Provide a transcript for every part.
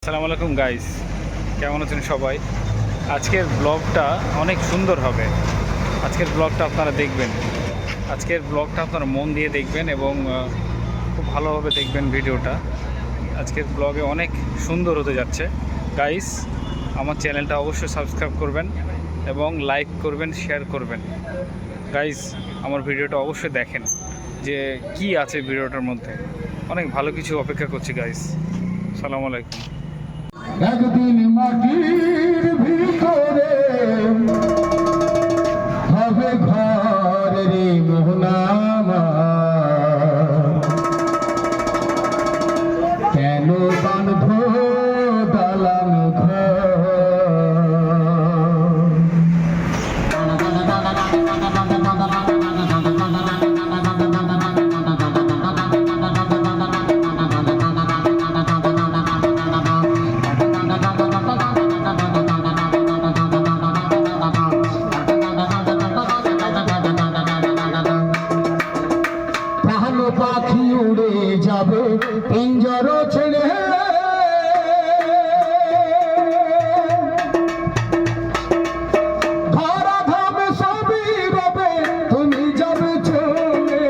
আসসালামু আলাইকুম গাইস, কেমন আছেন সবাই? আজকের ব্লগটা অনেক সুন্দর হবে। আজকের ব্লগটা আপনারা দেখবেন, আজকের ব্লগটা আপনারা মন দিয়ে দেখবেন এবং খুব ভালোভাবে দেখবেন ভিডিওটা। আজকের ব্লগে অনেক সুন্দর হতে যাচ্ছে গাইস। আমার চ্যানেলটা অবশ্যই সাবস্ক্রাইব করবেন এবং লাইক করবেন, শেয়ার করবেন। গাইস, আমার ভিডিওটা অবশ্যই দেখেন যে কি আছে ভিডিওটার মধ্যে। অনেক ভালো কিছু অপেক্ষা করছি গাইস। আসসালামু আলাইকুম। একদিন মাটির ভিতরে হবে ঘর রে মোহনামা, কেন বাঁধ দালান পাখি উড়ে যাবে পিঞ্জর ছেড়ে, ধরা ধামে সবই রবে তুমি যাবে চলে।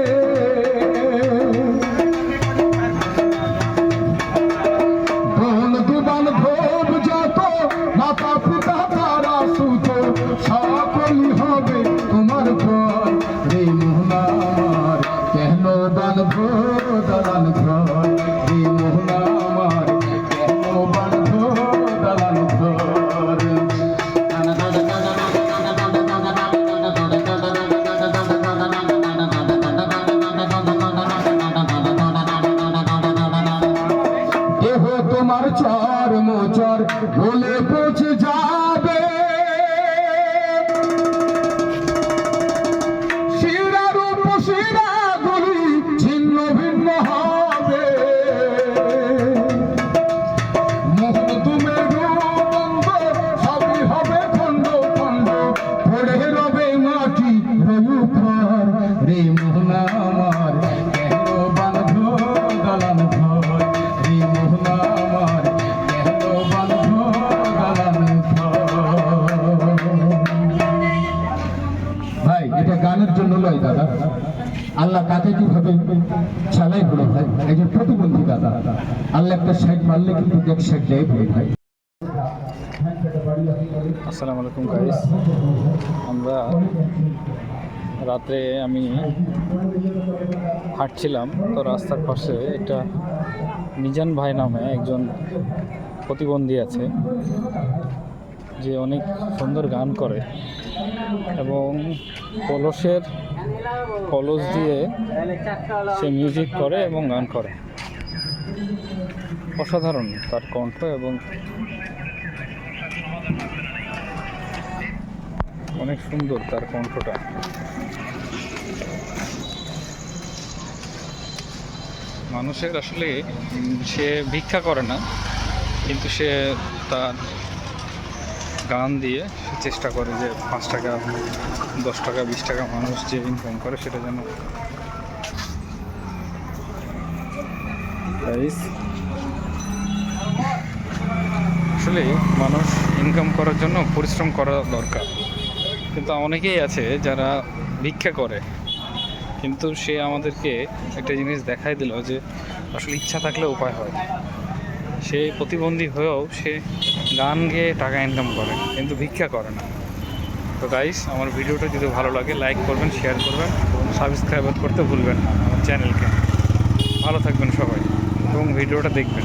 বন দুবান ভোগ যত মাতা পিতা তারা সুত সকলই হবে তোমার পর রে মোহনা আমার, কেন বাঁধব দালান ঘর রে মোহনা আমার, কেন বাঁধব দালান ঘর। দেহ তোমার চর মোচর বলে পৌঁছে যাবে, ছিন্ন ভিন্ন হবে। মোহন তুমি বন্ধ সবই হবে খণ্ড খণ্ড, পড়ে রবে মাটি রয়ুফর রে মোহনা আমার, কেন বাঁধ দালান ঘর রে মোহনা আমার, কেন বাঁধ দালান ঘর। ভাই, এটা গানের জন্য নয় দাদা, আল্লাহ কাকে কিভাবে চালাই বলে ভাই, একজন প্রতিবন্ধী দাদা আল্লাহ একটা সাইড মারলে কিন্তু এক সাইড দেয় বলে ভাই। আসসালামু আলাইকুম গাইস। আমরা রাত্রে আমি হাঁটছিলাম, তো রাস্তার পাশে একটা মিজান ভাই নামে একজন প্রতিবন্ধী আছে, যে অনেক সুন্দর গান করে এবং কলস দিয়ে সে মিউজিক করে এবং গান করে। অসাধারণ তার কণ্ঠ এবং অনেক সুন্দর তার কণ্ঠটা। মানুষের আসলে সে ভিক্ষা করে না, কিন্তু সে তার গান দিয়ে সে চেষ্টা করে যে 5 টাকা 10 টাকা 20 টাকা মানুষ যে ইনকাম করে সেটা যেন আসলে মানুষ ইনকাম করার জন্য পরিশ্রম করা দরকার। কিন্তু অনেকেই আছে যারা ভিক্ষা করে, কিন্তু সে আমাদেরকে একটা জিনিস দেখাই দিল যে আসলে ইচ্ছা থাকলে উপায় হয়। সে প্রতিবন্ধী হয়েও সে গান গেয়ে টাকা ইনকাম করে, কিন্তু ভিক্ষা করে না। তো গাইস, আমার ভিডিওটা যদি ভালো লাগে লাইক করবেন, শেয়ার করবেন এবং সাবস্ক্রাইব করতে ভুলবেন না আমার চ্যানেলকে। ভালো থাকবেন সবাই এবং ভিডিওটা দেখবেন।